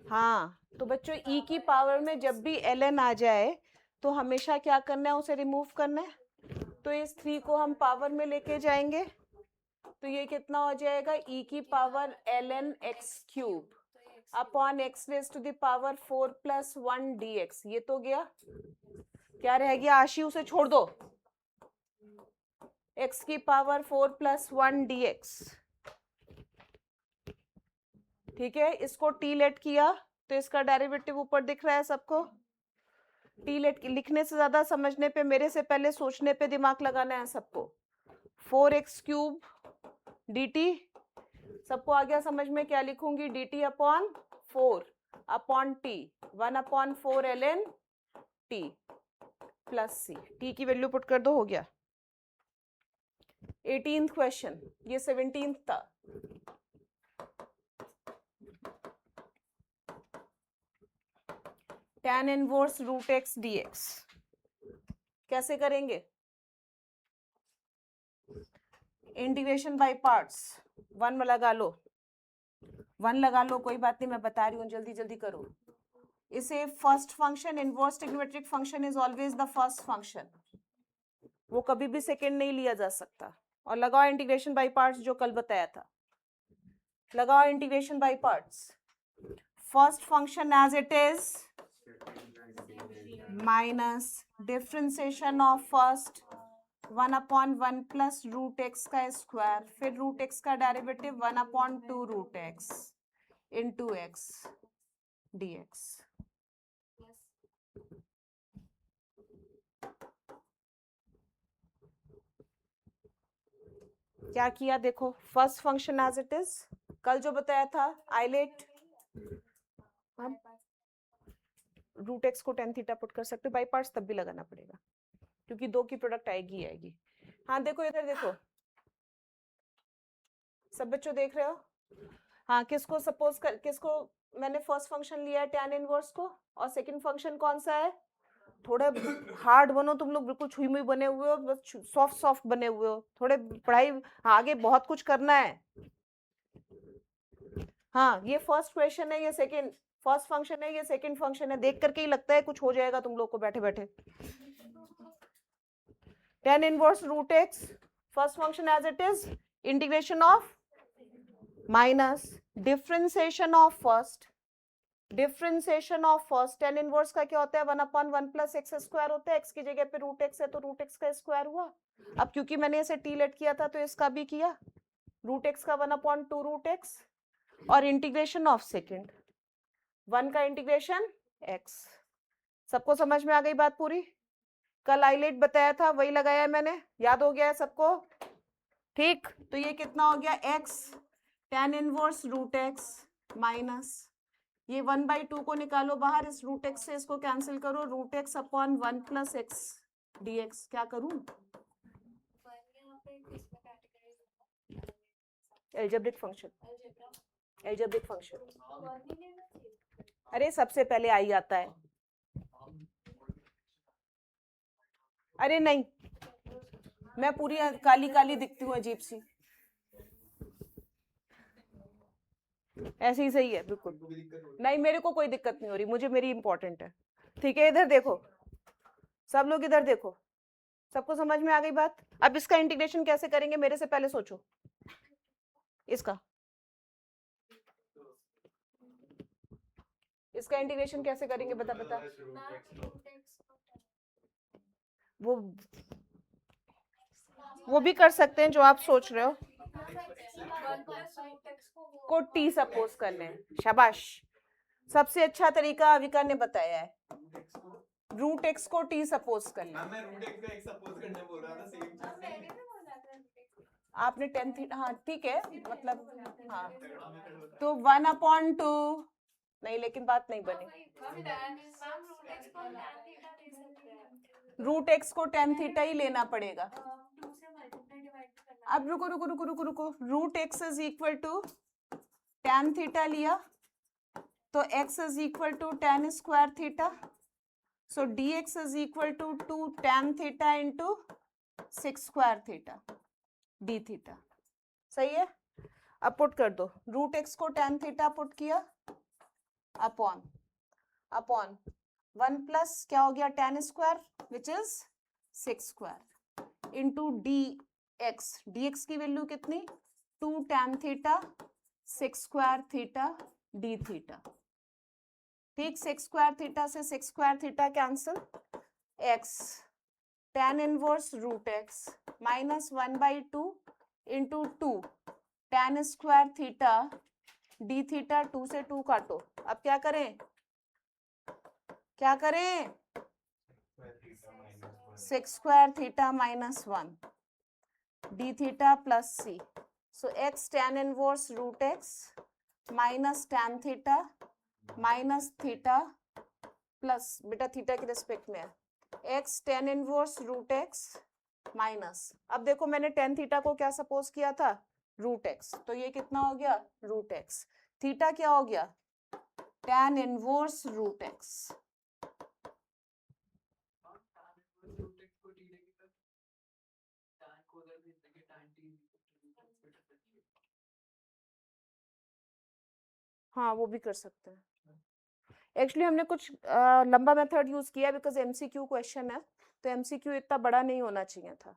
हाँ, तो बच्चों ई की पावर में जब भी ln आ जाए तो हमेशा क्या करना है, उसे रिमूव करना है। तो इस 3 को हम पावर में लेके जाएंगे तो ये कितना हो जाएगा, ई की power ln x cube upon x raise to the power 4 plus 1 dx। ये तो गया, क्या रह गया आशी, उसे छोड़ दो। x की पावर 4 प्लस 1 dx, ठीक है। इसको टी लेट किया तो इसका डेरिवेटिव ऊपर दिख रहा है सबको। टी लेट लिखने से ज्यादा समझने पे, मेरे से पहले सोचने पे दिमाग लगाना है सबको। 4x क्यूब dt, सबको आ गया समझ में? क्या लिखूंगी, dt upon 4 upon T 1 upon 4 ln t plus C. T की वैल्यू पुट कर दो, हो गया। 18th क्वेश्चन, ये 17th था। tan inverse root x dx कैसे करेंगे? Integration by parts. 1 लगा लो, 1 लगा लो, कोई बात नहीं, मैं बता रही हूँ, जल्दी जल्दी करो। इसे first function, inverse trigonometric function is always the first function, वो कभी भी सेकंड नहीं लिया जा सकता। और लगाओ इंटीग्रेशन बाय पार्ट्स, जो कल बताया था, लगाओ integration by parts. First function as it is minus differentiation of first 1 upon 1 plus root x का स्क्वायर, फिर रूट एक्स का derivative 1 upon 2 root x into x dx। क्या किया देखो, first function as it is, कल जो बताया था आइलेट, हम रूट एक्स को टेन थीटा पुट कर सकते हो, बाई पार्ट्स तब भी लगाना पड़ेगा क्योंकि दो की प्रोडक्ट आएगी आएगी। हाँ देखो इधर देखो, सब बच्चों देख रहे हो? हाँ, किसको सपोज कर, किसको मैंने फर्स्ट फंक्शन लिया है tan इनवर्स को, और सेकंड फंक्शन कौन सा है? थोड़े हार्ड बनो तुम लोग, बिल्कुल छुई मुई बने हुए हो, बस सॉफ्ट सॉफ्ट बने हुए हो, थोड़े पढ़ाई आगे बहुत कुछ करना है। हाँ, ये फर्स्ट क्वेश्चन है, ये सेकंड, फर्स्ट फंक्शन है, ये सेकंड फंक्शन है, देख करके ही लगता है कुछ हो जाएगा तुम लोग को बैठे बैठे। tan inverse root x, first function as it is, integration of minus differentiation of first, differentiation of first, tan inverse का क्या होता है, 1 अपॉन 1 प्लस एक्स स्क्वायर होता है, एक्स की जगह पे रूट एक्स है तो रूट एक्स का स्क्वायर हुआ। अब क्योंकि मैंने इसे टी लेट किया था तो इसका भी किया, रूट एक्स का 1 अपॉन 2 रूट एक्स, और इंटीग्रेशन ऑफ सेकेंड 1 का इंटीग्रेशन एक्स। सबको समझ में आ गई बात पूरी? कल आइलेट बताया था वही लगाया मैंने, याद हो गया है सबको? ठीक, तो ये कितना हो गया, x tan inverse root x minus ये 1/2 को निकालो बाहर, इस रूट एक्स से इसको कैंसिल करो, root x upon 1 plus x dx। क्या करूं, एल्जेब्रिक फंक्शन, एल्जेब्रिक फंक्शन, अरे सबसे पहले आई आता है। अरे नहीं, मैं पूरी काली काली दिखती हूँ, अजीब सी, ऐसे ही सही है बिल्कुल। नहीं, मेरे को कोई दिक्कत नहीं हो रही, मुझे मेरी इंपॉर्टेंट है। ठीक है, इधर देखो, सब लोग इधर देखो, सबको समझ में आ गई बात? अब इसका इंटीग्रेशन कैसे करेंगे, मेरे से पहले सोचो इसका, इसका इंटीग्रेशन कैसे करेंगे, बता बता। वो भी कर सकते हैं जो आप सोच रहे हो, को टी सपोज कर लें। शाबाश, सबसे अच्छा तरीका अविका ने बताया है, रूट एक्स को टी सपोज कर लें। मैं रूट एक्स का एक्स सपोज करने बोल रहा था, सेम चीज आपने 10 थीटा, हाँ ठीक है, मतलब हाँ, तो 1 अपॉन 2, नहीं लेकिन बात नहीं बनी, रूट एक्स को tan थीटा ही लेना पड़ेगा। अब रुको रुको रुको रुको रुको, root x is equal to tan theta लिया तो x is equal to tan square theta, so dx is equal to 2 tan theta into 6 square theta d theta. सही है? अब पुट कर दो, रूट एक्स को tan थीटा पुट किया upon 1 plus क्या हो गया tan square which is 6 square into dx की वैल्यू कितनी 2 tan theta 6 square theta d theta. ठीक, 6 स्क्वायर थीटा से 6 square theta cancel, x tan inverse root x minus 1/2 into 2 tan square theta d theta 2 से 2 काटो। अब क्या करें 6 square theta minus 1 d theta plus c। So x tan inverse root x minus tan theta minus theta plus बेटा theta के respect में है x tan inverse root x minus, अब देखो मैंने tan थीटा को क्या सपोज किया था रूट x, तो ये कितना हो गया रूट x, थीटा क्या हो गया tan इनवर्स रूट x। हाँ वो भी कर सकते हैं। एक्चुअली हमने कुछ लंबा मेथड यूज किया बिकॉज एमसीक्यू क्वेश्चन है, तो एमसीक्यू इतना बड़ा नहीं होना चाहिए था।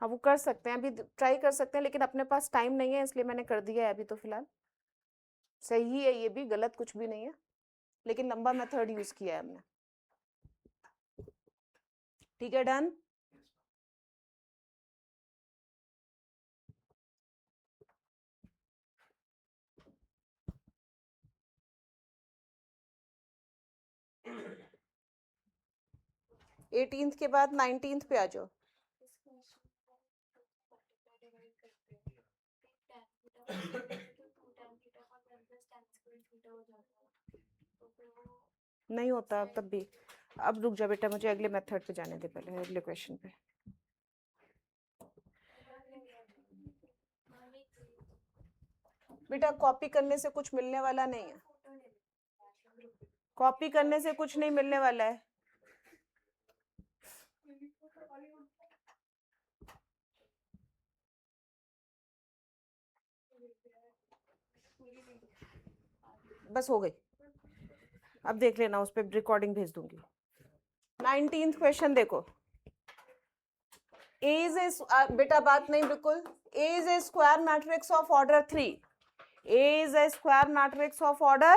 हाँ वो कर सकते हैं, अभी ट्राई कर सकते हैं, लेकिन अपने पास टाइम नहीं है इसलिए मैंने कर दिया है अभी तो फिलहाल। सही है, ये भी गलत कुछ भी नहीं है, लेकिन लंबा मेथड यूज किया है हमने। ठीक है, डन। एटीन्थ के बाद 19th पे आ जाओ। नहीं होता तब भी। अब रुक जा बेटा, मुझे अगले मेथड पे जाने दे, पहले अगले क्वेश्चन पे। बेटा कॉपी करने से कुछ मिलने वाला नहीं है, कॉपी करने से कुछ नहीं मिलने वाला है। बस हो गई, अब देख लेना, उस पर रिकॉर्डिंग भेज दूंगी। 19th क्वेश्चन देखो, A is a बेटा बात नहीं बिल्कुल, A is a square matrix of order 3, A is a square matrix of order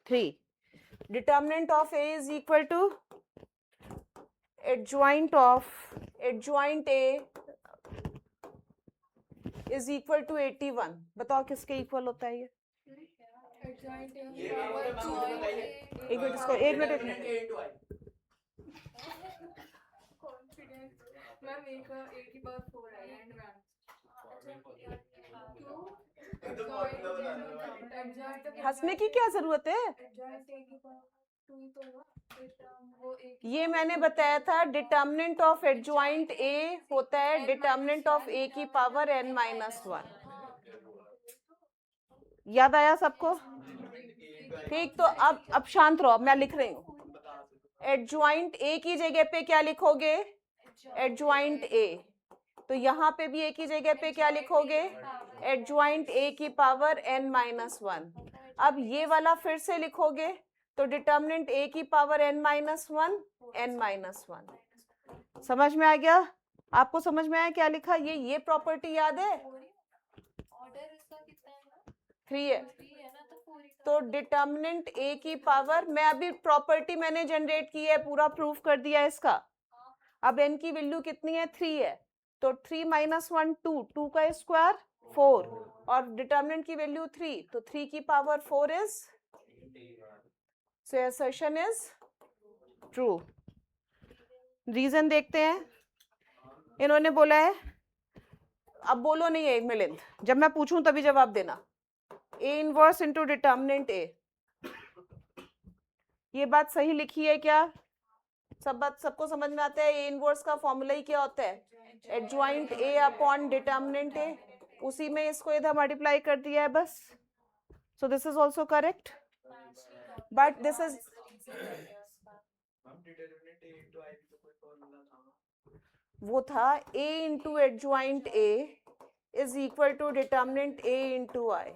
3, determinant of A is equal to adjoint A is equal to 81। बताओ किसके equal होता है ये? एक मिनट इसको, एक मिनट हंसने की क्या जरूरत है, ये मैंने बताया था डिटर्मिनेंट ऑफ एडजॉइंट ए होता है डिटर्मिनेंट ऑफ ए की पावर n-1। याद आया सबको? ठीक, तो अब शांत रहो, मैं लिख रही हूँ। एडजॉइंट ए की जगह पे क्या लिखोगे एडजॉइंट ए, तो यहाँ पे भी ए की जगह पे क्या लिखोगे एडजॉइंट ए की पावर n-1। अब ये वाला फिर से लिखोगे तो डिटर्मिनेंट ए की पावर n-1 n-1। समझ में आ गया? आपको समझ में आया क्या लिखा? ये प्रॉपर्टी याद है? 3 है, तो डिटर्मिनेंट ए की पावर, मैं अभी प्रॉपर्टी मैंने जनरेट की है, पूरा प्रूफ कर दिया है इसका। अब n की वैल्यू कितनी है 3 है, तो 3 - 1 2, 2 का स्क्वायर 4, और डिटर्मिनेंट की वैल्यू 3, तो 3 की power 4 is, so assertion is true. Reason देखते हैं, इन्होंने बोला है, अब बोलो नहीं है मिलिंद, जब मैं पूछूं तभी जवाब देना। ए इनवर्स इंटू डिटर्मिनेंट ए, ये बात सही लिखी है क्या? सब बात सबको समझ में आता है? ए इनवर्स का फॉर्मूला ही क्या होता है adjoint A upon determinant A, उसी में इसको इधर मल्टीप्लाई कर दिया है बस। So this is also correct, but this is, वो था A into adjoint A is equal to determinant A into I.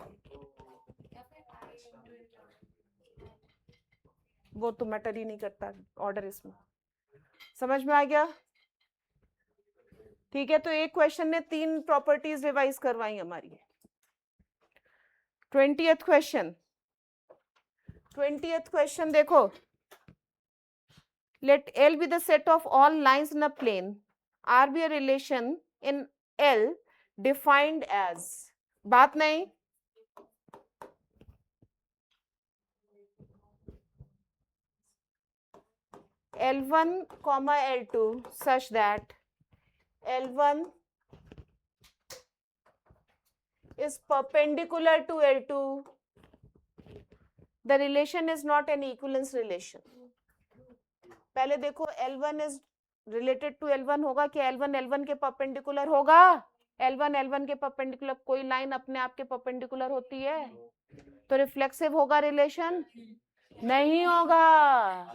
वो तो मैटर ही नहीं करता ऑर्डर इसमें, समझ में आ गया? ठीक है, तो एक क्वेश्चन ने 3 प्रॉपर्टीज रिवाइज करवाई हमारी। 20th क्वेश्चन देखो, let L be the set of all lines in a plane, R be a relation in L defined as, बात नहीं, L1, L2 such that L1 is perpendicular to L2, the relation is not an equivalence relation. पहले देखो L1 is related to L1 होगा कि L1 L1 के perpendicular होगा? L1 L1 के perpendicular, कोई लाइन अपने आप के परपेंडिकुलर होती है? तो रिफ्लेक्सिव होगा रिलेशन? नहीं होगा,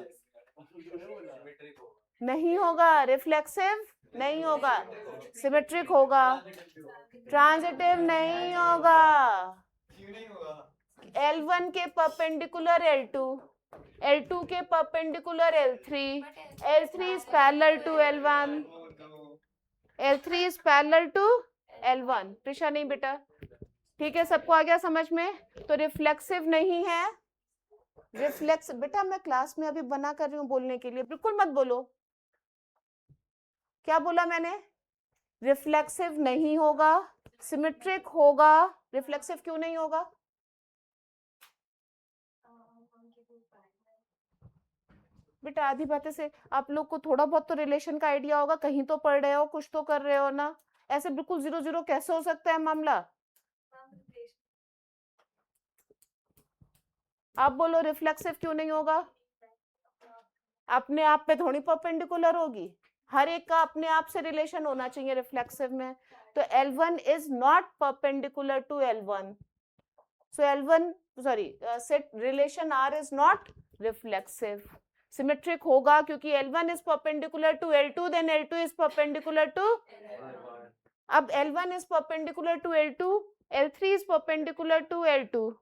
नहीं होगा, रिफ्लेक्सिव नहीं होगा, सिमेट्रिक होगा, ट्रांजिटिव नहीं होगा। L1 के परपेंडिकुलर L2, L2 के perpendicular L3, L3 is parallel to L1, L3 is parallel to L1। Prisha नहीं बेटा, ठीक है, सबको आ गया समझ में? तो रिफ्लेक्सिव नहीं है, रिफ्लेक्स बेटा मैं क्लास में अभी बना कर रही हूँ बोलने के लिए, बिल्कुल मत बोलो। क्या बोला मैंने? रिफ्लेक्सिव नहीं होगा, सिमेट्रिक होगा। रिफ्लेक्सिव क्यों नहीं होगा? बेटा आधी बातें से आप लोग को थोड़ा बहुत तो रिलेशन का आइडिया होगा, कहीं तो पढ़ रहे हो, कुछ तो कर रहे हो ना। ऐसे बिल्कुल 0-0 कैसे हो सकता है मामला? आप बोलो रिफ्लेक्सिव क्यों नहीं होगा? अपने आप पे थोड़ी परपेंडिकुलर होगी, हर एक का अपने आप से रिलेशन होना चाहिए रिफ्लेक्सिव में। तो L1 is not perpendicular to L1, so L1 sorry set relation R is not reflexive। Symmetric होगा क्योंकि L1 is perpendicular to L2, then L2 is perpendicular to, अब L1 is perpendicular to L2, L3 is perpendicular to L2,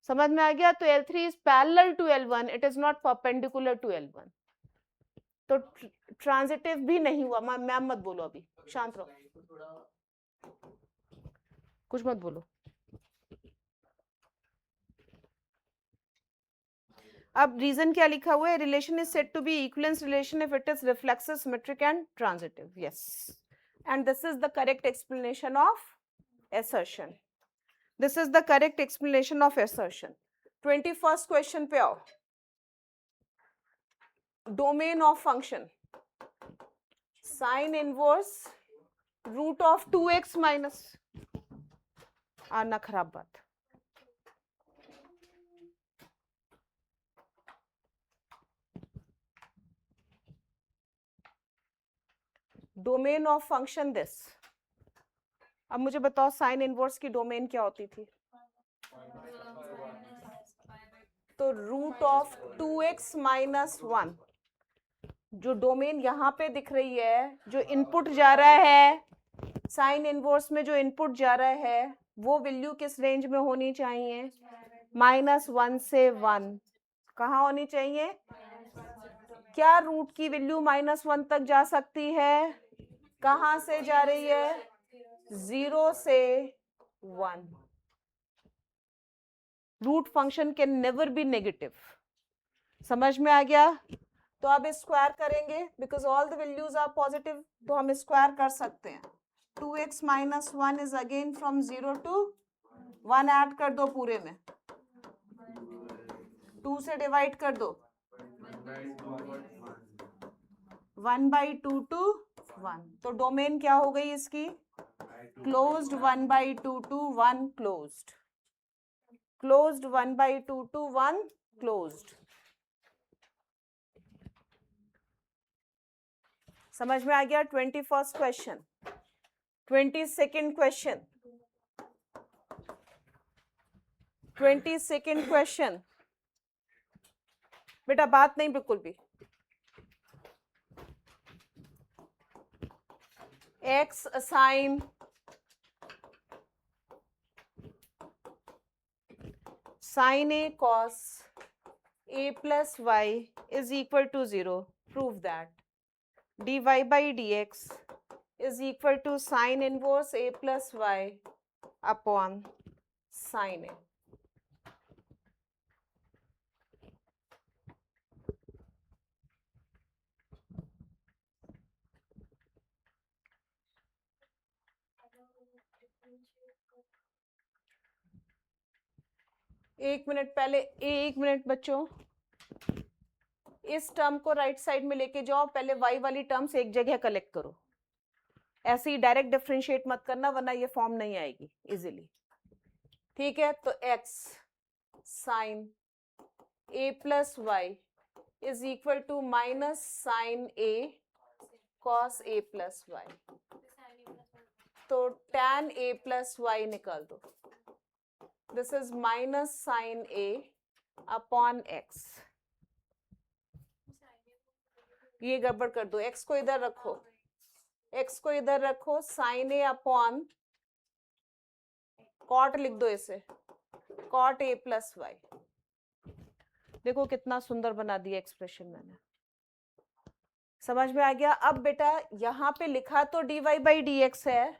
समझ में आ गया? तो L3 is parallel to L1, it is not perpendicular to L1। तो transitive भी नहीं हुआ। मैम मत बोलो, अभी शांत रहो, कुछ मत बोलो। अब रीजन क्या लिखा हुआ है? Relation is said to be equivalence relation if it is reflexive, symmetric and transitive. Yes, and this is the correct explanation of assertion। This is the correct explanation of assertion। 21st question पे आओ। Domain of function sine inverse root of 2x minus, आना खराब बात। Domain of function this. अब मुझे बताओ sine inverse की domain क्या होती थी? तो रूट ऑफ 2x माइनस 1। जो डोमेन यहाँ पे दिख रही है, जो इनपुट जा रहा है साइन इनवर्स में, जो इनपुट जा रहा है वो वैल्यू किस रेंज में होनी चाहिए? -1 से 1। कहाँ होनी चाहिए? क्या रूट की वैल्यू -1 तक जा सकती है? कहाँ से जा रही है? 0 से 1। Root function can never be negative. समझ में आ गया? तो अब स्क्वायर करेंगे, because all the values are positive, तो हम स्क्वायर कर सकते हैं। 2x minus 1 is again from 0 to 1, add कर दो पूरे में, 2 से डिवाइड कर दो, 1/2 टू 1। तो डोमेन क्या हो गई इसकी? Closed 1/2 to 1 closed, closed 1/2 to 1 closed. समझ में आ गया? 21st question. 22nd question, 22nd question बेटा बात नहीं बिल्कुल भी। x sine sin a cos a plus y is equal to 0. Prove that. dy by dx is equal to sin inverse a plus y upon sin a. एक minute बच्चों, इस term को right side में लेके जाओ, पहले y वाली terms एक जगह कलेक्ट करो, ऐसे ही डायरेक्ट डिफरेंशिएट मत करना वरना ये फॉर्म नहीं आएगी इजीली। ठीक है, तो x sin a plus y is equal to minus sin a cos a plus y, तो tan a plus y निकाल दो, this is minus sin a upon x। ये गड़बड़ कर दो, x को इधर रखो, x को इधर रखो, sin a अपॉन cot लिख दो इसे, cot a plus y। देखो कितना सुंदर बना दिया एक्सप्रेशन मैंने, समझ में आ गया। अब बेटा यहाँ पे लिखा तो dy by dx है,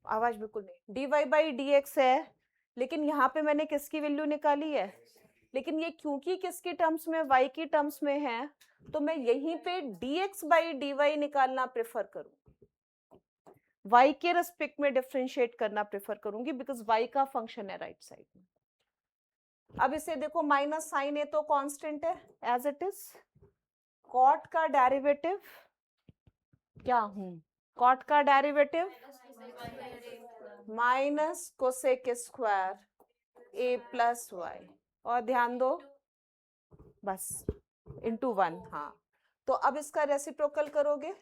आवाज बिल्कुल नहीं, dy by dx है, लेकिन यहाँ पे मैंने किसकी वैल्यू निकाली है, लेकिन ये क्योंकि किसकी टर्म्स में, y की टर्म्स में है, तो मैं यहीं पे dx by dy निकालना प्रेफर करूँ, y के रेस्पेक्ट में डिफरेंशिएट करना प्रेफर करूंगी, बिकॉज y का फंक्शन है राइट साइड में। अब इसे देखो, माइनस साइन ए तो कांस्टेंट है एज इट इज, कॉट का डेरिवेटिव क्या हूं, कॉट का डेरिवेटिव माइनस कोसेक स्क्वायर ए प्लस वाई, और ध्यान दो बस इंटू 1। हाँ, तो अब इसका रेसिप्रोकल करोगे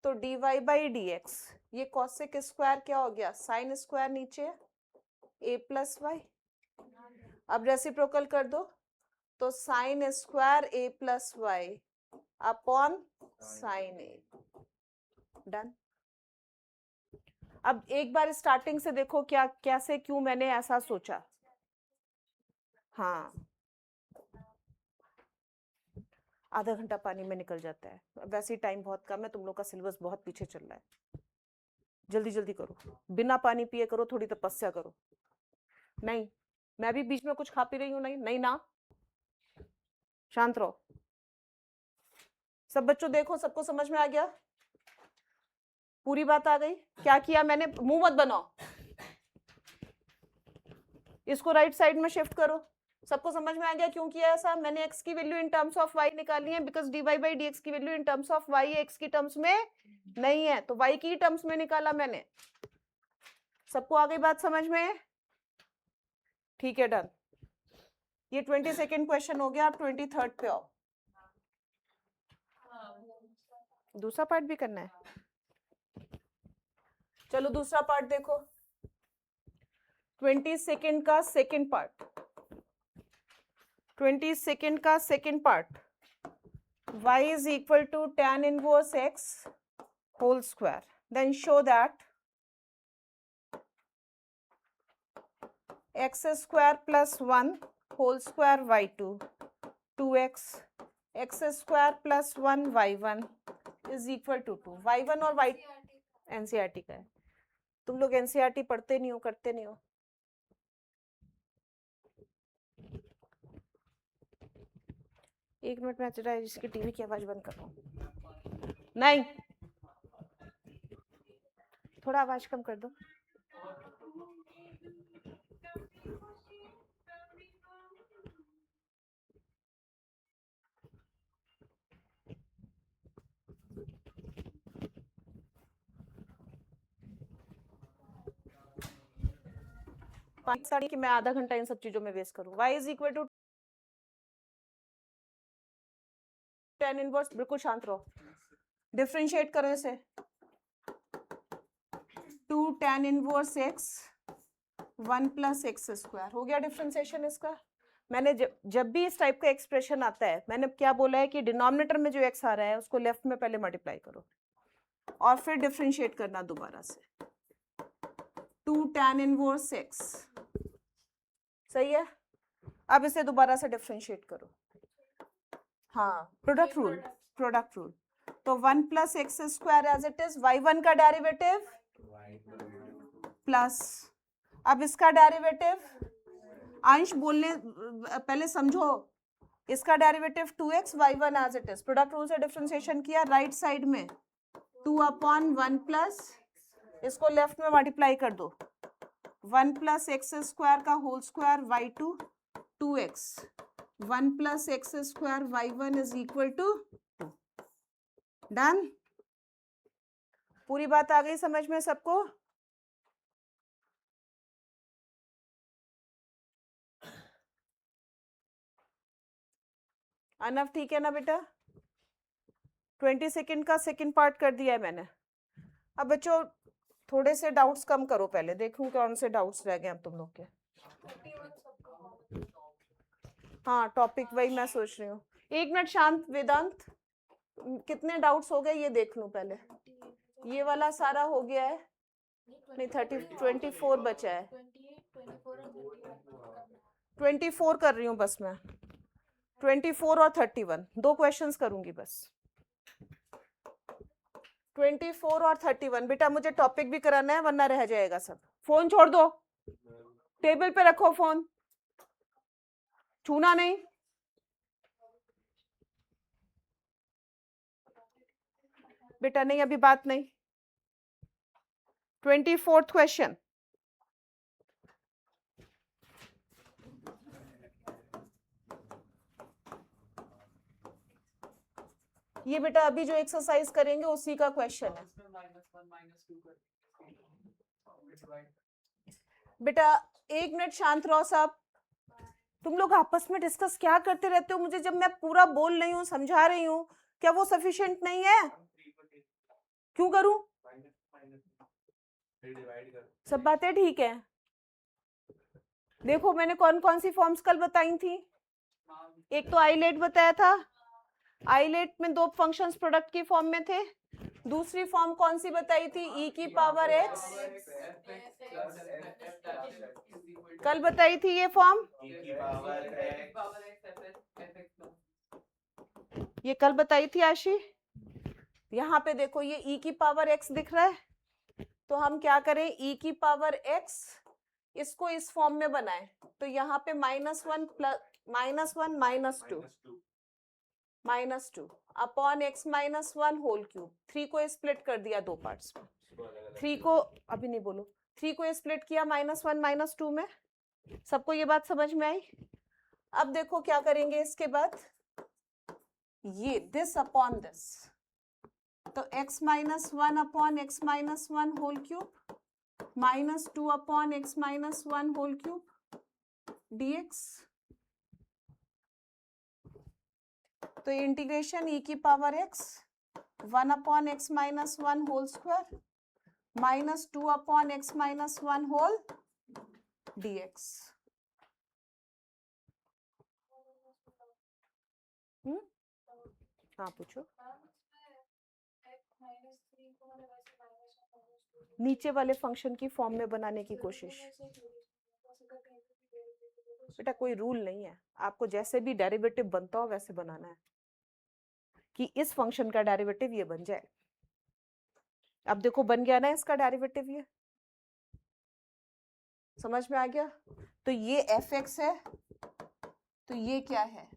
तो dy बाई dx, ये कोसेक स्क्वायर क्या हो गया, साइन स्क्वायर नीचे a प्लस वाई, अब रेसिप्रोकल कर दो तो sine square a plus y upon sine A, done. अब एक बार स्टार्टिंग से देखो क्या कैसे क्यों मैंने ऐसा सोचा। हाँ, आधा घंटा पानी में निकल जाता है, वैसे ही टाइम बहुत कम है, तुम लोग का सिलेबस बहुत पीछे चल रहा है, जल्दी जल्दी करो, बिना पानी पिए करो, थोड़ी तपस्या करो। नहीं, मैं भी बीच में कुछ खा पी रही हूँ, नहीं नहीं ना, शांत रहो सब बच्चों। देखो सबको समझ में आ गया, पूरी बात आ गई। क्या किया मैंने, मुंह मत बनाओ, इसको राइट साइड में शिफ्ट करो। सबको समझ में आ गया क्यों किया ऐसा, मैंने x की value in terms of y निकालनी है, बिकॉज dy बाई dx की value in terms of y x की टर्म्स में नहीं है, तो y की टर्म्स में निकाला मैंने। सबको आ गई बात समझ में, ठीक है डन। ये 22nd क्वेश्चन हो गया, आप 23rd पे आओ, दूसरा पार्ट भी करना है। चलो दूसरा पार्ट देखो, 22nd का सेकेंड पार्ट, 22nd का second part, y is equal to tan inverse x whole square, then show that x square plus 1 whole square y2 2x x square plus 1 y1 is equal to 2। y1 और y NCERT का है, तुम लोग NCERT पढ़ते नहीं हो, करते नहीं हो। एक मिनट में जरा इसकी टीवी की आवाज बंद कर रहा हूं, नहीं थोड़ा आवाज कम कर दो। कि मैं आधा घंटा इन सब चीजों में वेस्ट करूं। y is equal to tan inverse, बिल्कुल शांत रहो, डिफरेंशिएट करो इसे, 2 tan inverse x 1 plus x square, हो गया डिफरेंशिएशन इसका। मैंने जब भी इस टाइप का एक्सप्रेशन आता है, मैंने क्या बोला है कि डिनोमिनेटर में जो x आ रहा है उसको लेफ्ट में पहले मल्टीप्लाई करो और फिर डिफरेंशिएट करना दोबारा से, 2 tan इनवर्स x, सही है। अब इसे दोबारा से डिफरेंशिएट करो। हाँ, प्रोडक्ट रूल। तो 1 plus x square as it is, y1 का डेरिवेटिव प्लस, अब इसका डेरिवेटिव, अंश बोलने पहले समझो, इसका derivative 2x y1 as it is, product rule से डिफरेंशिएशन किया, राइट साइड में 2/1 प्लस, इसको लेफ्ट में मल्टीप्लाई कर दो, 1 प्लस एक्स स्क्वायर का whole square y2 2x, 1 plus x square y1 is equal to 2। Done? पूरी बात आ गई समझ में सबको? अनफ ठीक है ना बेटा? 20 सेकेंड का सेकेंड पार्ट कर दिया है मैंने। अब बच्चों थोड़े से डाउट्स कम करो, पहले देखूं कौन से डाउट्स रह गए अब तुम लोग के। हाँ, टॉपिक वही मैं सोच रही हूँ। 1 मिनट शांत वेदांत, कितने डाउट्स हो गए ये देख लूं पहले। ये वाला सारा हो गया है? नहीं, 24 बचा है। 24 कर रही हूँ बस मैं, 24 और 31 दो क्वेश्चंस करूंगी बस। 24 और 31 बेटा मुझे टॉपिक भी कराना है वरना रह जाएगा सब। फोन छोड़ दो, टेबल पे रखो फोन, छूना नहीं। बेटा नहीं, अभी बात नहीं। 24th क्वेश्चन, ये बेटा अभी जो एक्सरसाइज करेंगे उसी का क्वेश्चन है। बेटा 1 मिनट शांत रहो सब। तुम लोग आपस में डिस्कस क्या करते रहते हो? मुझे जब मैं पूरा बोल रही हूँ, समझा रही हूँ, क्या वो सफिशिएंट नहीं है? क्यों करूं? सब बातें ठीक है। देखो मैंने कौन कौन सी फॉर्म्स कल बताई थी। एक तो आईलेट बताया था, आईलेट में 2 फंक्शंस प्रोडक्ट की फॉर्म में थे। दूसरी फॉर्म कौन सी बताई थी? e की पावर x, कल बताई थी ये फॉर्म, ये कल बताई थी आशी। यहाँ पे देखो ये e की पावर x दिख रहा है, तो हम क्या करें, e की पावर x इसको इस फॉर्म में बनाएं, तो यहाँ पे -1 plus -2 upon x -1 whole cube. 3 को स्प्लिट कर दिया 2 पार्ट्स में, 3 को अभी नहीं बोलो, 3 को स्प्लिट किया -1 -2 में। सबको ये बात समझ में आई? अब देखो क्या करेंगे इसके बाद, ये दिस अपॉन दिस, तो x -1 upon x -1 whole cube -2 upon x -1 whole cube dx। तो इंटीग्रेशन e की power x 1 upon x -1 whole square -2 upon x -1 whole dx। हाँ पूछो। नीचे वाले फंक्शन की फॉर्म में बनाने की कोशिश। बेटा कोई रूल नहीं है, आपको जैसे भी डेरिवेटिव बनता हो वैसे बनाना है, कि इस फंक्शन का डेरिवेटिव ये बन जाए। अब देखो बन गया ना इसका डेरिवेटिव, ये समझ में आ गया? तो ये fx है, तो ये क्या है?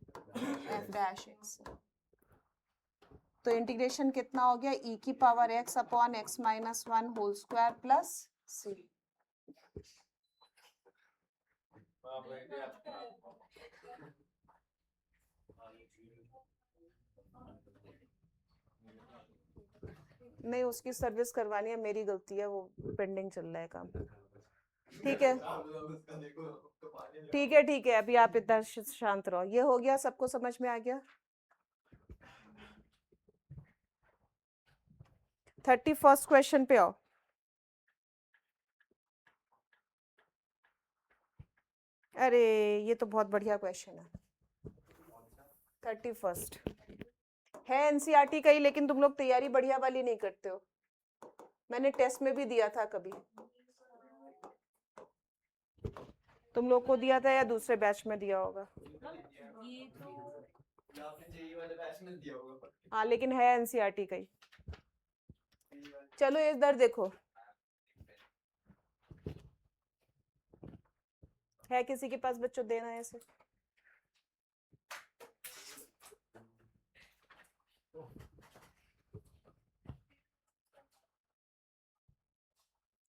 f dash x। तो इंटीग्रेशन कितना हो गया? e की power x upon x -1 whole square plus c। नहीं, उसकी सर्विस करवानी है, मेरी गलती है, वो पेंडिंग चल रहा है काम। ठीक है ठीक है ठीक है, अभी आप इतना शांत रहो। ये हो गया, सबको समझ में आ गया? 31st क्वेश्चन पे आओ। अरे ये तो बहुत बढ़िया क्वेश्चन है। 31st है एनसीईआरटी का ही, लेकिन तुम लोग तैयारी बढ़िया वाली नहीं करते हो। मैंने टेस्ट में भी दिया था कभी। तुम लोग को दिया था या दूसरे बैच में दिया होगा? ये तो आपने जेई वाले बैच में दिया होगा। हाँ लेकिन है एनसीईआरटी का ही। चलो इधर देखो, है किसी के पास बच्चों देना है इसे?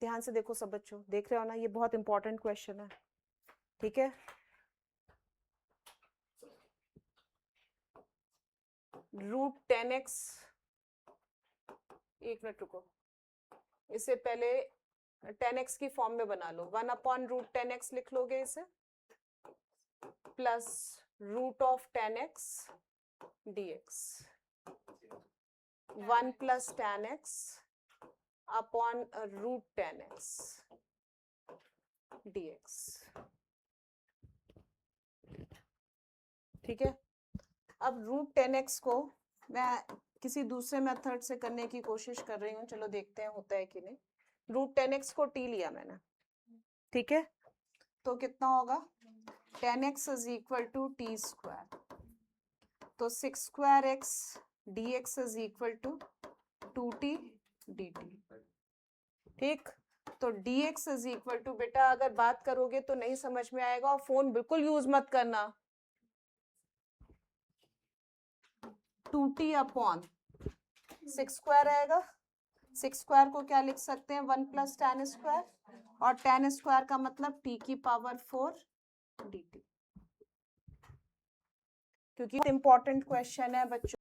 ध्यान से देखो सब बच्चों, देख रहे हो ना, ये बहुत इंपॉर्टेंट क्वेश्चन है, ठीक है? √10x, एक मिनट रुको, इससे पहले 10x की फॉर्म में बना लो, 1/√10x लिख लोगे इसे, plus √10x dx, 1 + tan x upon √10x dx, ठीक है? अब √10x को मैं किसी दूसरे मेथड से करने की कोशिश कर रही हूँ, चलो देखते हैं होता है कि नहीं। √10x को t लिया मैंने, ठीक है? तो कितना होगा? 10x = t², तो 6² x dx = 2t dt, ठीक? तो dx = बेटा अगर बात करोगे तो नहीं समझ में आएगा, और फोन बिल्कुल यूज मत करना। 2t अपॉन 6² आएगा, 6² को क्या लिख सकते हैं? 1 + tan², और tan² का मतलब t⁴ dt, क्योंकि इंपॉर्टेंट क्वेश्चन है बच्चों,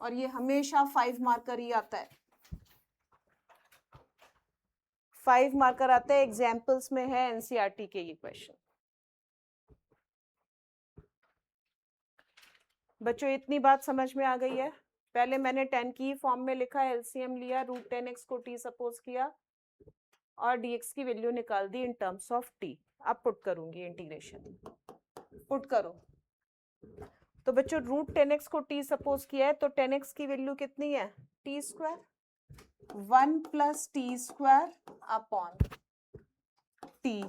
और ये हमेशा 5 मार्कर ही आता है, 5 मार्कर आता है, एग्जाम्पल्स में है एनसीईआरटी के ये क्वेश्चन। बच्चों इतनी बात समझ में आ गई है? पहले मैंने 10 की फॉर्म में लिखा, एलसीएम लिया, √10x को t सपोज किया और dx की वैल्यू निकाल दी इन टर्म्स ऑफ t। अब पुट करूंगी इंटीग्रेशन, पुट करो। तो बच्चों √10x को t सपोज किया है, तो 10x की वैल्यू कितनी है? t², 1 + t² अपॉन t,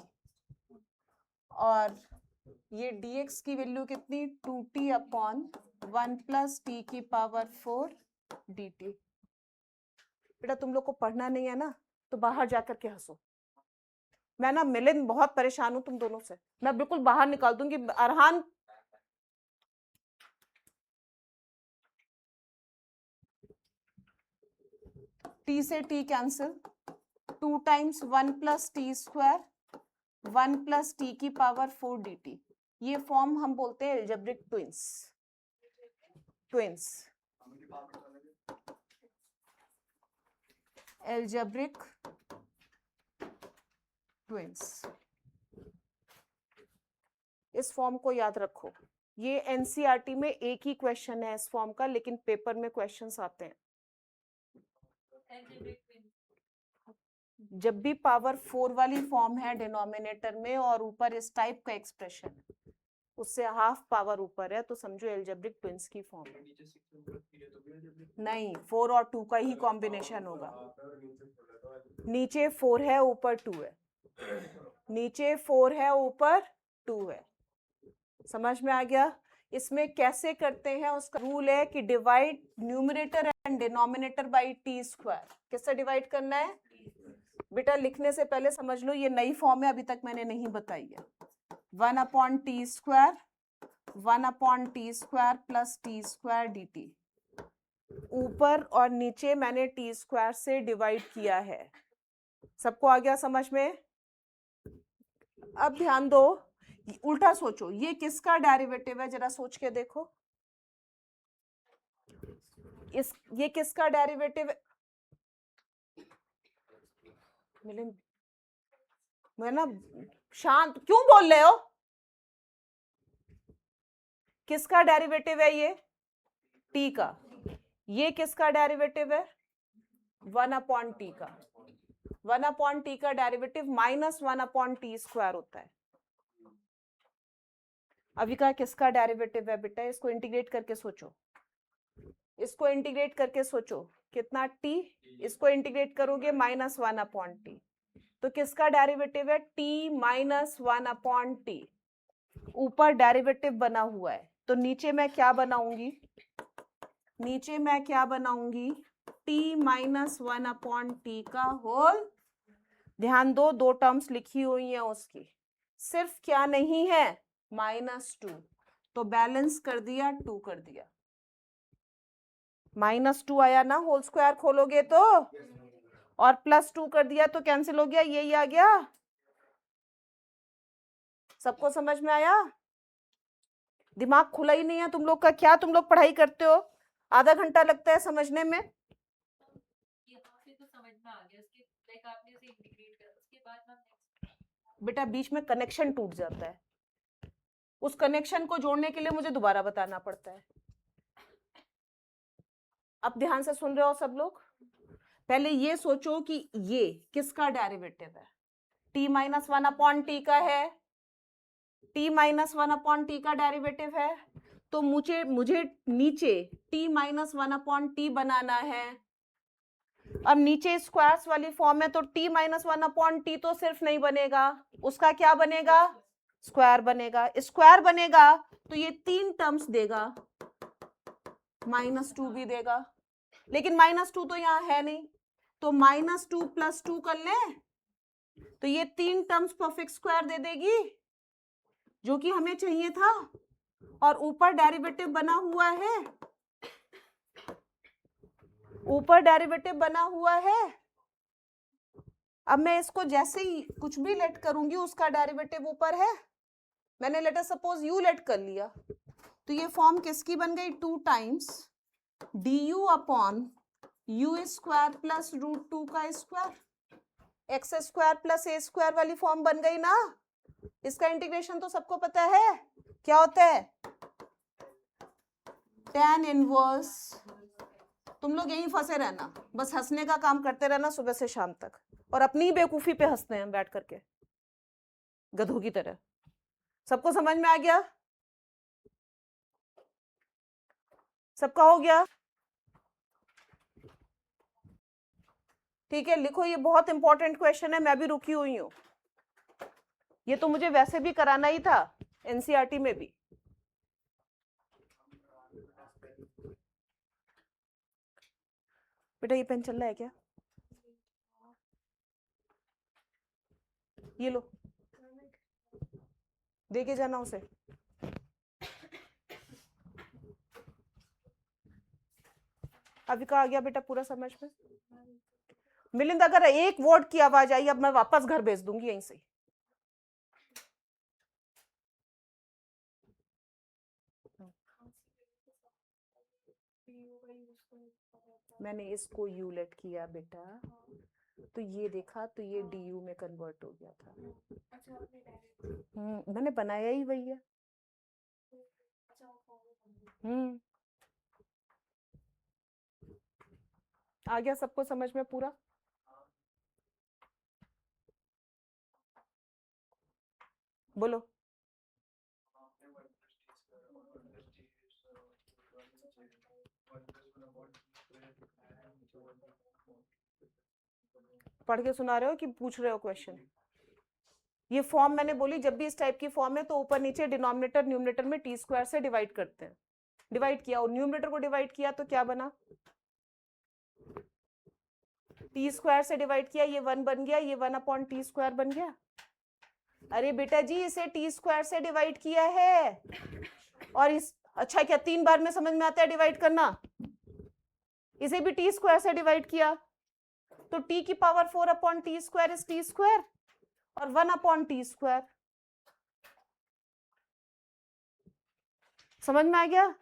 और ये dx की वैल्यू कितनी? 2t upon 1 + t⁴ dt। बेटा तुम लोग को पढ़ना नहीं है ना, तो बाहर जाकर के हंसो। मैं ना मिलिंद बहुत परेशान हूं तुम दोनों से, मैं बिल्कुल बाहर निकाल दूंगी। अरहान t से t cancel, 2 × 1 + t², 1 + t⁴ dt। ये फॉर्म हम बोलते हैं algebraic twins, twins, algebraic twins. इस फॉर्म को याद रखो, ये एनसीईआरटी में एक ही क्वेश्चन है इस फॉर्म का, लेकिन पेपर में क्वेश्चंस आते हैं। जब भी पावर 4 वाली फॉर्म है डिनोमिनेटर में और ऊपर इस टाइप का एक्सप्रेशन है, उससे हाफ पावर ऊपर है, तो समझो एल्जेब्रिक ट्विंस की फॉर्म है। नहीं, 4 और 2 का ही कॉम्बिनेशन होगा। नीचे 4 है, ऊपर 2 है, नीचे 4 है, ऊपर 2 है। समझ में आ गया? इसमें कैसे करते हैं, उसका रूल है कि divide numerator and denominator by t²। किससे डिवाइड करना है? बेटा लिखने से पहले समझ लो, ये नई फॉर्म है, अभी तक मैंने नहीं बताई है। 1/t², 1/t² plus t² dt, ऊपर और नीचे मैंने t² से डिवाइड किया है। सबको आ गया समझ में? अब ध्यान दो, उल्टा सोचो, ये किसका डेरिवेटिव है, जरा सोच के देखो। ये किसका डेरिवेटिव है? मिलिंद, मैं ना शांत क्यों बोल रहे हो? किसका डेरिवेटिव है ये? t का। ये किसका डेरिवेटिव है? 1/t का। 1/t का डेरिवेटिव -1/t² होता है। अभी का किसका डेरिवेटिव है बेटा? इसको इंटीग्रेट करके सोचो, इसको इंटीग्रेट करके सोचो, कितना t? इसको इंटीग्रेट करोगे -1/t, तो किसका डेरिवेटिव है? t minus 1 upon T. ऊपर डेरिवेटिव बना हुआ है तो नीचे मैं क्या बनाऊंगी? नीचे मैं क्या बनाऊंगी? t माइनस 1 अपॉन टी का होल। ध्यान दो, दो टर्म्स लिखी हुई हैं उसकी, सिर्फ क्या नहीं है? -2। तो बैलेंस कर दिया, 2 कर दिया। -2 आया ना, होल स्क्वायर खोलोगे तो, और +2 कर दिया तो कैंसिल हो गया, यही आ गया। सबको समझ में आया? दिमाग खुला ही नहीं है तुम लोग का क्या? तुम लोग पढ़ाई करते हो, आधा घंटा लगता है समझने में। तो समझ में आ गया, उसके लाइक आपने उसे इंटीग्रेट कर, उसके बाद मैम बेटा बीच में कनेक्शन टूट जाता है, उस कनेक्शन को जोड़ने के लिए मुझे दोबारा बताना पड़ता है। अब ध्यान से सुन रहे हो सब लोग? पहले ये सोचो कि ये किसका डेरिवेटिव है? t माइनस 1 अपॉन टी का है, t माइनस 1 अपॉन टी का डेरिवेटिव है। तो मुझे नीचे t माइनस 1 अपॉन टी बनाना है। अब नीचे स्क्वायर्स वाली फॉर्म है तो t माइनस 1 अपॉन टी तो सिर्फ नहीं बनेगा, उसका क्या बनेगा? स्क्वायर बनेगा। स्क्वायर बनेगा तो ये 3 टर्म्स देगा, -2 भी देगा, लेकिन -2 तो यहाँ है नहीं, तो -2 + 2 कर ले तो ये 3 टर्म्स परफेक्ट स्क्वायर दे देगी, जो कि हमें चाहिए था। और ऊपर डेरिवेटिव बना हुआ है, ऊपर डेरिवेटिव बना हुआ है। अब मैं इसको जैसे ही कुछ भी लेट करूंगी उसका डेरिवेटिव ऊपर है। मैंने लेटर सपोज u लेट कर लिया तो ये फॉर्म किसकी बन गई? 2 times du upon u square plus √2 का square, x square plus a square वाली फॉर्म बन गई ना। इसका इंटीग्रेशन तो सबको पता है क्या होता है? tan inverse. तुम लोग यहीं फंसे रहना, बस हंसने का काम करते रहना सुबह से शाम तक, और अपनी ही बेवकूफी पे हंसते हैं बैठ करके गधों की तरह। सबको समझ में आ गया? सबका हो गया? ठीक है, लिखो, ये बहुत इंपॉर्टेंट क्वेश्चन है, मैं भी रुकी हुई हूं। ये तो मुझे वैसे भी कराना ही था एनसीईआरटी में भी। बेटा ये पेन चल रहा है क्या? ये लो, दे के जाना उसे। अविका आ गया बेटा पूरा समझ में? मिलिंद अगर एक वर्ड की आवाज आई अब मैं वापस घर भेज दूंगी यहीं से। मैंने इसको यू लेट किया बेटा, तो ये देखा तो ये डी यू में कन्वर्ट हो गया था। मैंने बनाया ही वही है। आ गया सबको समझ में पूरा? बोलो। पढ़ के सुना रहे हो कि पूछ रहे हो क्वेश्चन? ये फॉर्म मैंने बोली जब भी इस टाइप की फॉर्म है तो ऊपर नीचे डिनोमिनेटर न्यूमरेटर में टी स्क्वायर से डिवाइड करते हैं। डिवाइड किया और न्यूमरेटर को डिवाइड किया तो क्या बना? टी स्क्वायर से डिवाइड किया, ये 1 बन गया, ये 1 अपॉन टी स्क्वायर बन गया। अरे बेटा जी इसे टी स्क्वायर से डिवाइड किया है, और इस अच्छा क्या 3 बार में समझ में आता है डिवाइड करना? इसे भी टी स्क्वायर से डिवाइड किया तो टी की power 4 upon T square is T square, और 1 अपॉन टी स्क्वायर। समझ में आ गया?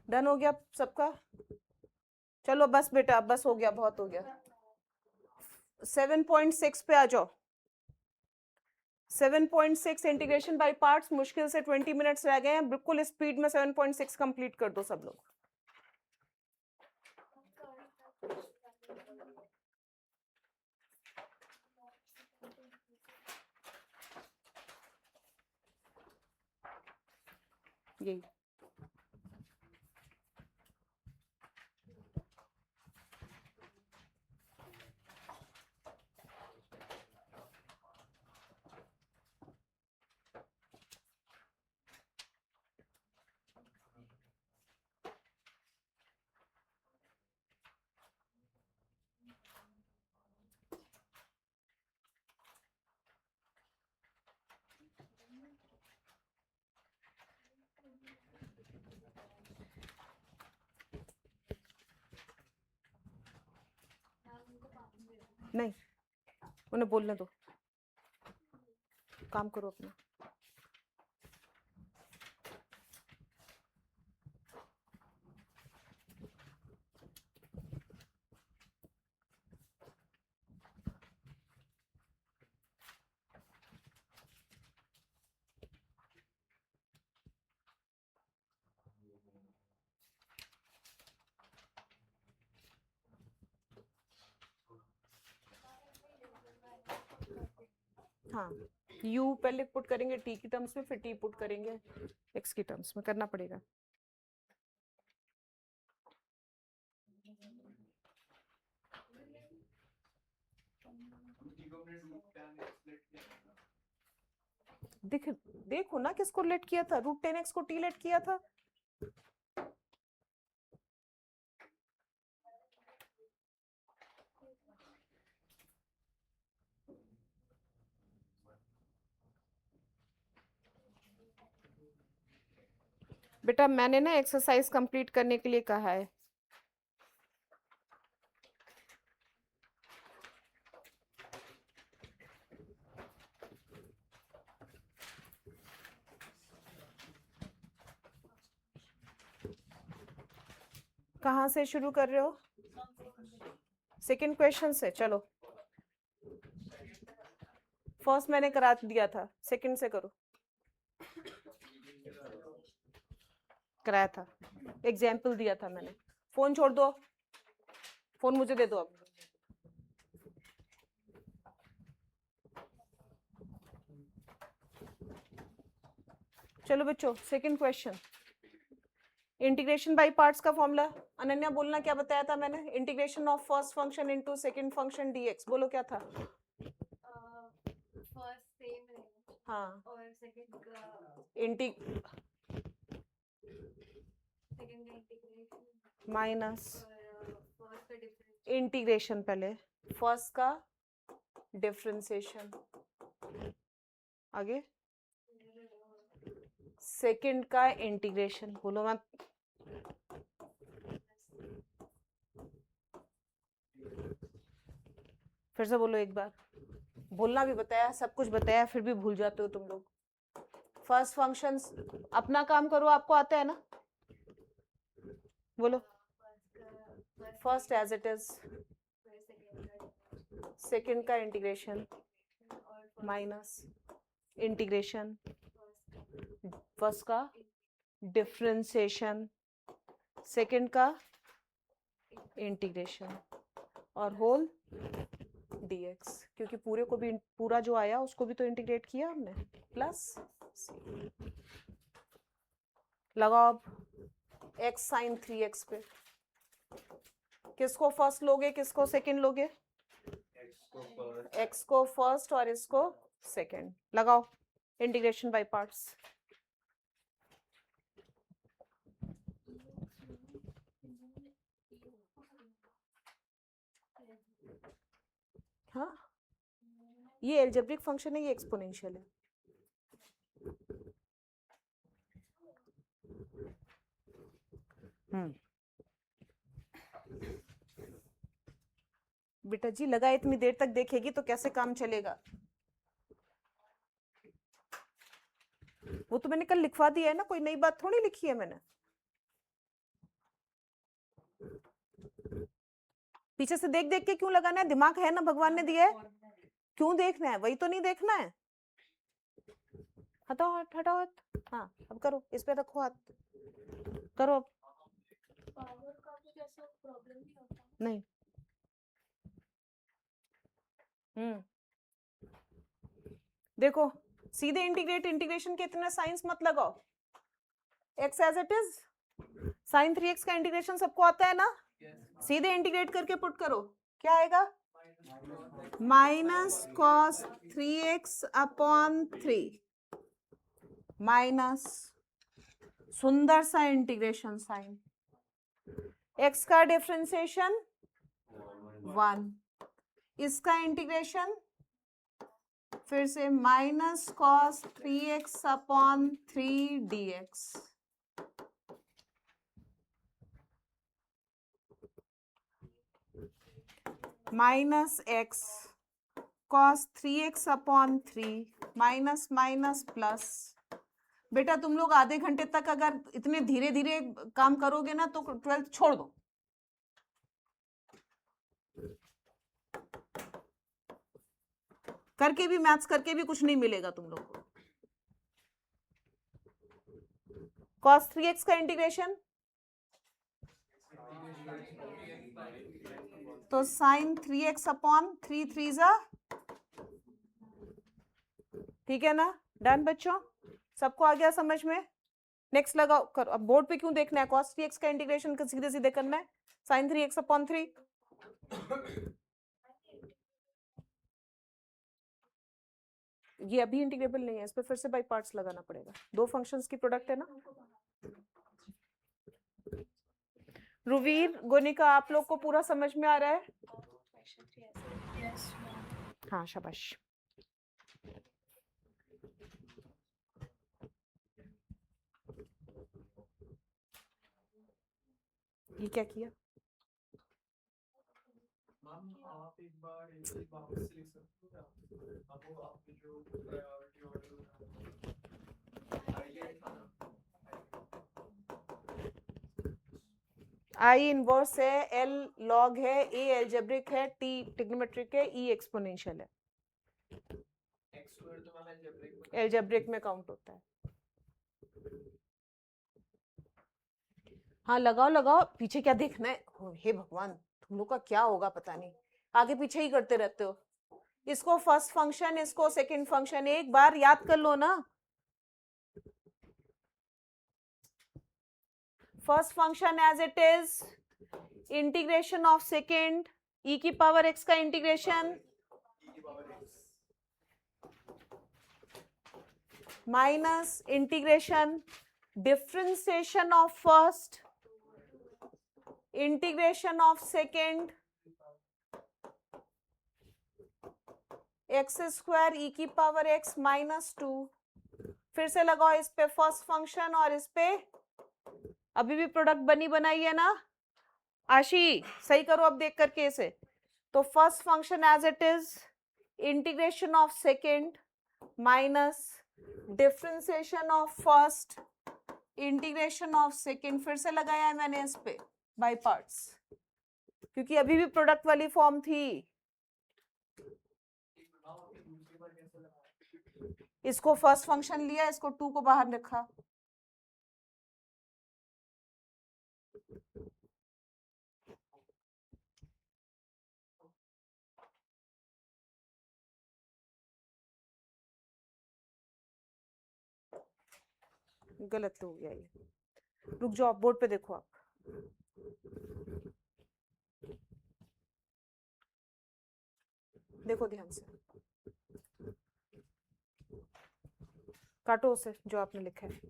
डन हो गया सबका? चलो बस बेटा, बस हो गया, बहुत हो गया। 7.6 पे आ जाओ। 7.6 इंटीग्रेशन बाय पार्ट्स, मुश्किल से 20 मिनट्स रह गए हैं, बिल्कुल स्पीड में 7.6 कंप्लीट कर दो सब लोग। यही नहीं, उन्हें बोलने दो, काम करो अपना। हाँ, u पहले पुट करेंगे t की टर्म्स में, फिर t पुट करेंगे x की टर्म्स में, करना पड़ेगा। देखो ना किसको लेट किया था, √10x को t लेट किया था। बेटा मैंने ना एक्सरसाइज कंप्लीट करने के लिए कहा है। कहाँ से शुरू कर रहे हो? सेकंड क्वेश्चन से। चलो, फर्स्ट मैंने करा दिया था, सेकंड से करो। कराया था, एग्जाम्पल दिया था मैंने। फोन छोड़ दो, फोन मुझे दे दो अब। चलो बच्चों, second question, integration by parts का फॉर्मूला। अनन्या बोलना क्या बताया था मैंने? Integration of first function into second function dx। बोलो क्या था? फर्स्ट सेम है हाँ, और सेकंड का सेकंड इंटीग्रेशन माइनस और फर्स्ट का डिफरेंस इंटीग्रेशन, पहले फर्स्ट का डिफरेंशिएशन, आगे सेकंड का इंटीग्रेशन। बोलो मैं, फिर से बोलो एक बार। बोलना भी बताया, सब कुछ बताया, फिर भी भूल जाते हो तुम लोग। फर्स्ट फंक्शंस, अपना काम करो, आपको आता है ना? बोलो। First as it is, second का इंटीग्रेशन माइनस इंटीग्रेशन, फर्स्ट का डिफरेंशिएशन, सेकंड का इंटीग्रेशन और होल dx, क्योंकि पूरे को भी, पूरा जो आया उसको भी तो इंटीग्रेट किया हमने, प्लस लगाओ अब x sin 3x पे। किसको फर्स्ट लोगे, किसको सेकंड लोगे? x को फर्स्ट और इसको सेकंड। लगाओ इंटीग्रेशन बाय पार्ट्स। हाँ, ये एल्जेब्रिक फंक्शन है, ये एक्सपोनेंशियल है। बेटा जी लगा इतनी देर तक देखेगी तो कैसे काम चलेगा? वो तो मैंने कल लिखवा दिया है ना, कोई नई बात थोड़ी लिखी है मैंने। पीछे से देख देख के क्यों लगाना है? दिमाग है ना, भगवान ने दिया है, क्यों देखना है? वही तो नहीं देखना है। हटाओ हाथ, हटाओ हाथ। हाँ अब करो, इस पे रखो हाथ, करो अब। पावर का कुछ ऐसा प्रॉब्लम नहीं होता? नहीं। देखो सीधे इंटीग्रेट, इंटीग्रेशन के इतना साइंस मत लगाओ, x as it is, sine 3x का इंटीग्रेशन सबको आता है ना, सीधे इंटीग्रेट करके पुट करो, क्या आएगा, minus cos 3x upon 3 minus सुंदर सा इंटीग्रेशन साइन, x का डिफरेंशिएशन 1, इसका इंटीग्रेशन फिर से minus cos 3x upon 3 dx, minus x cos 3x upon 3 minus minus plus. बेटा तुम लोग आधे घंटे तक अगर इतने धीरे धीरे काम करोगे ना तो 12th छोड़ दो। करके भी मैथ्स करके भी कुछ नहीं मिलेगा तुम लोग को। cos 3x का इंटीग्रेशन तो साइन 3x अपॉन 3 3 जा, ठीक है ना, डन बच्चों, सबको आ गया समझ में। नेक्स्ट लगाओ करो, अब बोर्ड पे क्यों देखना है, cos 3x का इंटीग्रेशन सीधे सीधे करना है, साइन 3x अपॉन 3, ये अभी इंटीग्रेबल नहीं है, इस पे फिर से बाई पार्ट्स लगाना पड़ेगा, दो फंक्शंस की प्रोडक्ट है ना। रुवीर गोनिका आप लोग को पूरा समझ में आ रहा है? हाँ शाबाश। ये क्या किया, आप एक बार वापस लिख सकते हो क्या? अब वो आपके जो प्रायोरिटी ऑर्डर आई इनवर्स है, एल लॉग है, ए एल्जेब्रिक है, टी ट्रिग्नोमेट्रिक है, ई एक्सपोनेंशियल है, एल्जेब्रिक में काउंट होता है। हाँ लगाओ लगाओ, पीछे क्या देखना है, हे भगवान तुम लोग का क्या होगा पता नहीं, आगे पीछे ही करते रहते हो। इसको फर्स्ट फंक्शन, इसको सेकंड फंक्शन, एक बार याद कर लो ना। First function as it is, integration of second, e की पावर एक्स का integration minus integration differentiation of first, integration of second, x square e की पावर एक्स माइनस 2। फिर से लगाओ इस पे फर्स्ट फंक्शन और इस पे, अभी भी प्रोडक्ट बनी बनाई है ना आशी, सही करो अब देख करके इसे। तो first function as it is, integration of second minus differentiation of first, integration of second, फिर से लगाया है मैंने इस पे बाय पार्ट्स, क्योंकि अभी भी प्रोडक्ट वाली फॉर्म थी। इसको फर्स्ट फंक्शन लिया, इसको 2 को बाहर रखा, गलत हो गया ये, रुक जाओ बोर्ड पे देखो आप, देखो ध्यान से, काटो उसे जो आपने लिखा है।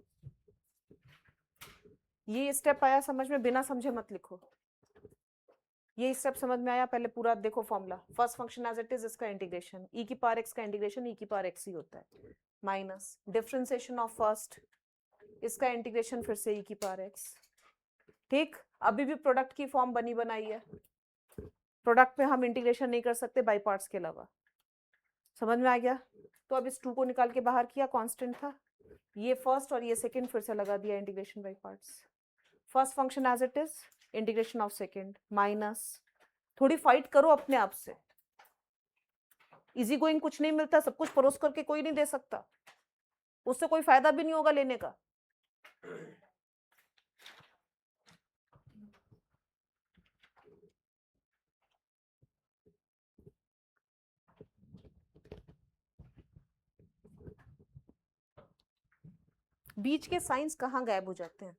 ये स्टेप आया समझ में, बिना समझे मत लिखो, ये स्टेप समझ में आया, पहले पूरा देखो formula. First function as it is, इसका इंटीग्रेशन ई की पावर एक्स का इंटीग्रेशन ई की पावर एक्स ही होता है, माइनस डिफरेंशिएशन ऑफ फर्स्ट, इसका इंटीग्रेशन फिर से ई की पावर एक्स। ठीक, अभी भी प्रोडक्ट की फॉर्म बनी बनाई है, प्रोडक्ट में हम इंटीग्रेशन नहीं कर सकते बाई पार्ट्स के अलावा, समझ में आ गया। तो अब इस 2 को निकाल के बाहर किया, कांस्टेंट था, ये फर्स्ट और ये सेकंड फिर से लगा दिया integration by parts. First function as it is, integration of second minus, थोड़ी फाइट करो अपने आप से, इजी गोइंग कुछ नहीं मिलता, सब कुछ परोस करके कोई नहीं दे सकता, उससे कोई फायदा भी नहीं होगा लेने का। बीच के साइंस कहाँ गायब हो जाते हैं?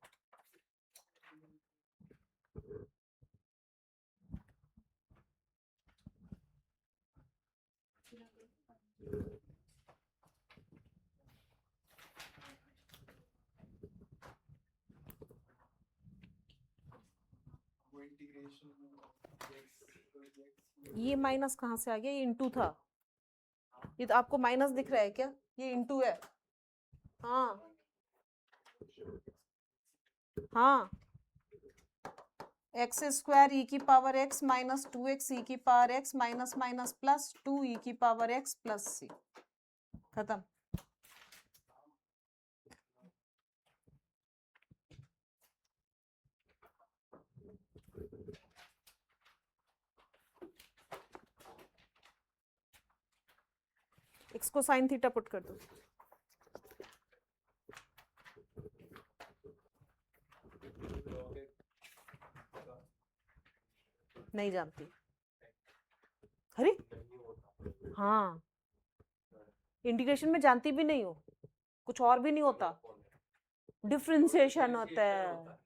वो इंटीग्रेशन ये माइनस कहाँ से आ गया? ये इंटू था। ये तो आपको माइनस दिख रहा है क्या? ये इंटू है। हाँ हाँ, एक्स स्क्वायर ई की पावर एक्स माइनस 2x ई की power x minus minus plus 2 ई की पावर एक्स प्लस सी। खत्म। एक्स को साइन थीटा पुट कर दो। नहीं जानती। अरे हाँ, इंटीग्रेशन में जानती भी नहीं हो, कुछ और भी नहीं होता, डिफरेंशिएशन होता है।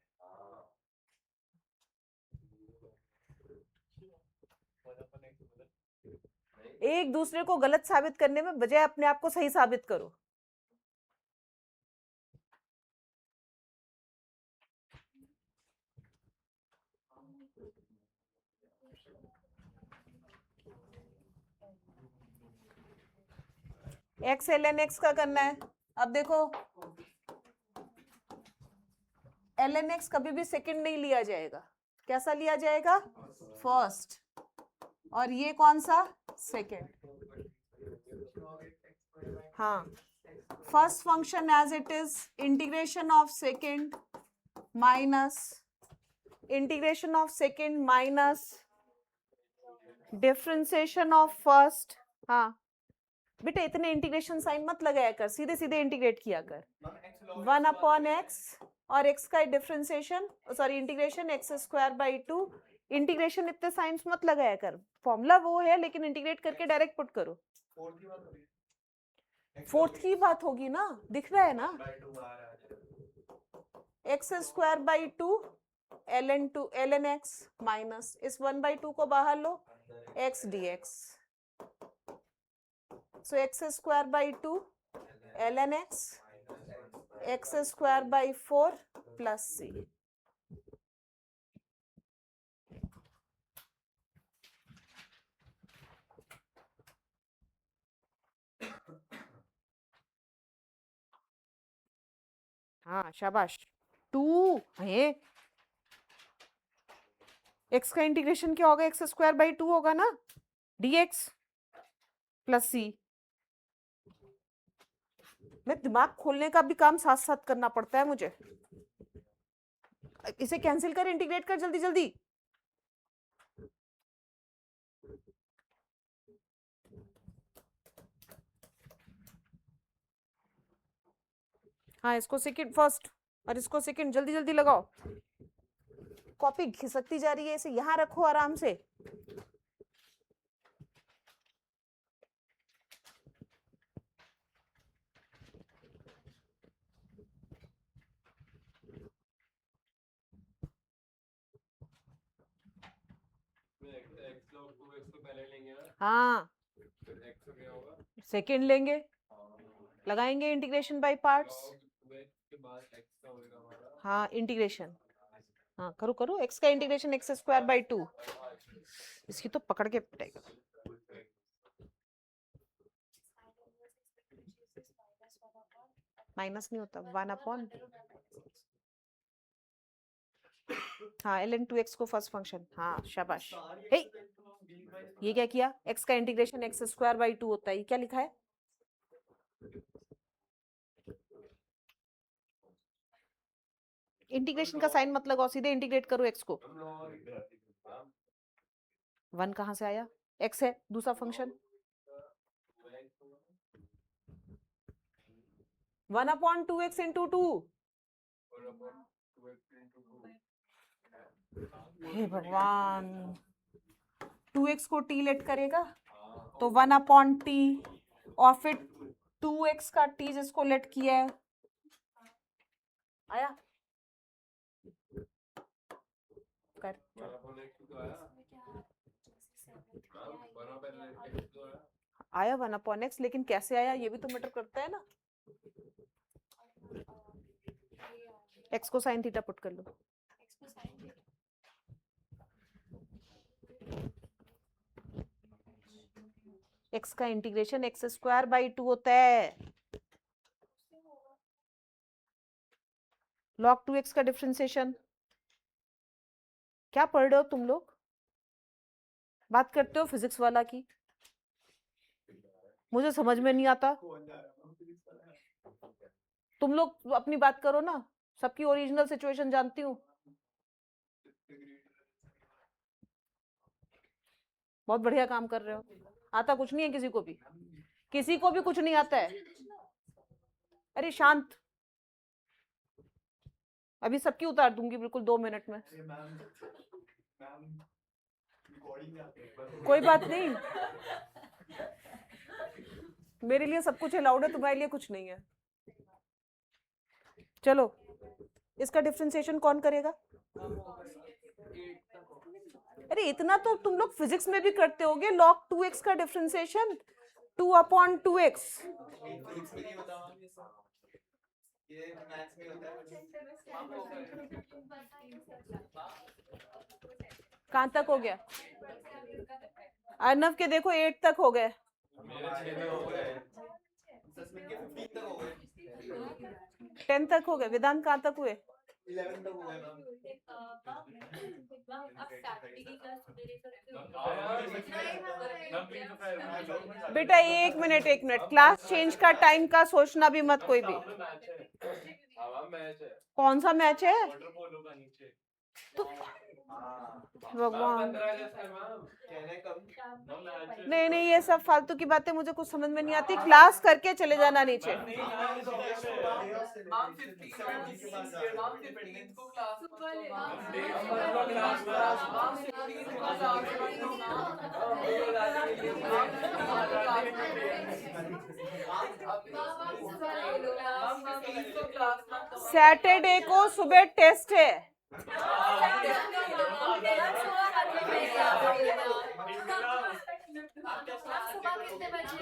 एक दूसरे को गलत साबित करने में बजाय अपने आप को सही साबित करो। एक्स ln x का करना है। अब देखो ln x कभी भी सेकंड नहीं लिया जाएगा, कैसा लिया जाएगा? फर्स्ट। और ये कौन सा? सेकंड। हाँ, first function as it is integration of second minus differentiation of first. हाँ बेटा, इतने इंटीग्रेशन साइन मत लगाया कर, सीधे सीधे इंटीग्रेट किया कर। 1/x और x का differentiation, sorry integration x square by 2। Integration इतने साइंस मत लगाया कर, फॉर्मूला वो है लेकिन इंटीग्रेट करके डायरेक्ट पुट करो। फोर्थ की बात होगी ना, दिख रहा है ना? x square by 2 ln x minus इस 1/2 को बाहर लो, x dx। So x square by 2 ln x square by 4 plus c। हाँ शाबाश। 2 है, x का इंटीग्रेशन क्या होगा? x स्क्वायर बाई 2 होगा ना, dx प्लस c। मैं दिमाग खोलने का भी काम साथ साथ करना पड़ता है मुझे। इसे कैंसिल कर, इंटीग्रेट कर जल्दी जल्दी। हाँ, इसको सेकंड फर्स्ट और इसको सेकंड, जल्दी जल्दी लगाओ। कॉपी खिसकती जा रही है, इसे यहां रखो आराम से। हाँ, सेकंड लेंगे, लगाएंगे इंटीग्रेशन बाय पार्ट्स। हाँ इंटीग्रेशन, हाँ करो करो, x का इंटीग्रेशन x स्क्वायर बाई 2। इसकी तो पकड़ के पिटाएगा। माइनस नहीं होता, 1/। हाँ ln 2x को फर्स्ट फंक्शन। हाँ शाबाश। हे, ये क्या किया? x का इंटीग्रेशन x स्क्वायर बाई 2 होता है, ये क्या लिखा है? इंटीग्रेशन का साइन मत लगाओ, सीधे इंटीग्रेट करो x को। 1 कहां से आया? x है दूसरा फंक्शन। 1/2x into 2। हे भगवान, 2x को t लेट करेगा तो 1/t, और फिर 2x का t जिसको लेट किया है आया कर आया 1/x, लेकिन कैसे आया ये भी तो मैटर करता है ना। x को sin थीटा पुट कर लो। x का इंटीग्रेशन x²/2 होता है। log 2x का डिफरेंशिएशन। क्या पढ़ रहे हो तुम लोग? बात करते हो फिजिक्स वाला की, मुझे समझ में नहीं आता। तुम लोग अपनी बात करो ना, सबकी ओरिजिनल सिचुएशन जानती हूँ। बहुत बढ़िया काम कर रहे हो। आता कुछ नहीं है किसी को भी, किसी को भी कुछ नहीं आता है। अरे शांत, अभी सबकी उतार दूंगी बिल्कुल 2 मिनट में। कोई बात नहीं, मेरे लिए सब कुछ अलाउड है, तुम्हारे लिए कुछ नहीं है। चलो इसका डिफरेंशिएशन कौन करेगा? अरे इतना तो तुम लोग फिजिक्स में भी करते होगे। log 2x का डिफरेंशिएशन 2/2x। कहाँ तक हो गया? अर्नव के देखो 8 तक हो गए। 10 तक हो गए। वेदांत कहाँ तक हुए? 11 तक हो गया मैम। बेटा एक मिनट, क्लास चेंज का टाइम का सोचना भी मत कोई भी। कौन सा मैच है? तो भगवान, नहीं ये सब फालतू की बातें मुझे कुछ समझ में नहीं आती। क्लास करके चले जाना नीचे। सैटरडे को सुबह टेस्ट है। सुबह कितने बजे?